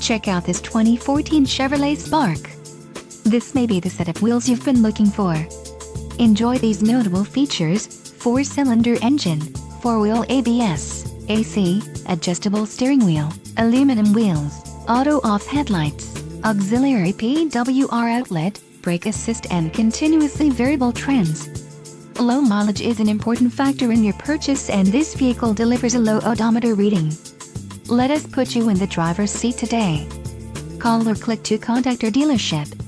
Check out this 2014 Chevrolet Spark. This may be the set of wheels you've been looking for. Enjoy these notable features: 4-cylinder engine, 4-wheel ABS, AC, adjustable steering wheel, aluminum wheels, auto-off headlights, auxiliary PWR outlet, brake assist and continuously variable trims. Low mileage is an important factor in your purchase, and this vehicle delivers a low odometer reading. Let us put you in the driver's seat today. Call or click to contact our dealership.